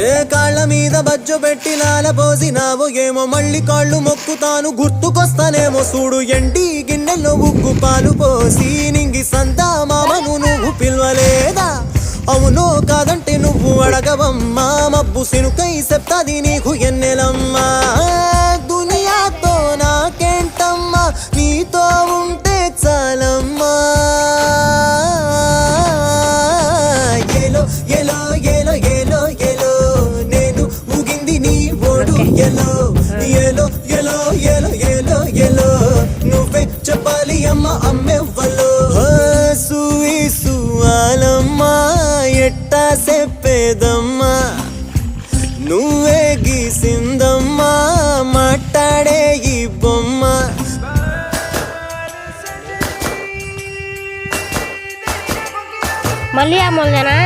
ఏ కాళ్ళ మీద బజ్జు పెట్టి లాలపోసినావో ఏమో మళ్ళీ కాళ్ళు మొక్కుతాను గుర్తుకొస్తానేమో చూడు ఎండి గిన్నెల్లో ఉగ్గు పాలు పోసి నింగి సంతా మామను నువ్వు పిలవలేదా అవునో కాదంటే నువ్వు అడగవమ్మా మబ్బు సినుకై చెప్తాది నీకు ఎన్నెలమ్మా దునియాతో నాకేంటమ్మా నీతో ఉంటే చాలమ్మా ఎలో ఎలో ఎలో ఎలో ఎలో నేను ఊగింది నీ ఓడు ఎలో ఎలో ఎలో ఎలో ఎలో ఎలో నువ్వే చెప్పాలి అమ్మ అమ్మెవ్వలో సూయి సువాలమ్మా ఎట్టా చెప్పేదమ్మా నువ్వే గీసిందమ్మా మాట్లాడే ఈ బొమ్మ మళ్ళీ ఆ మొదలనా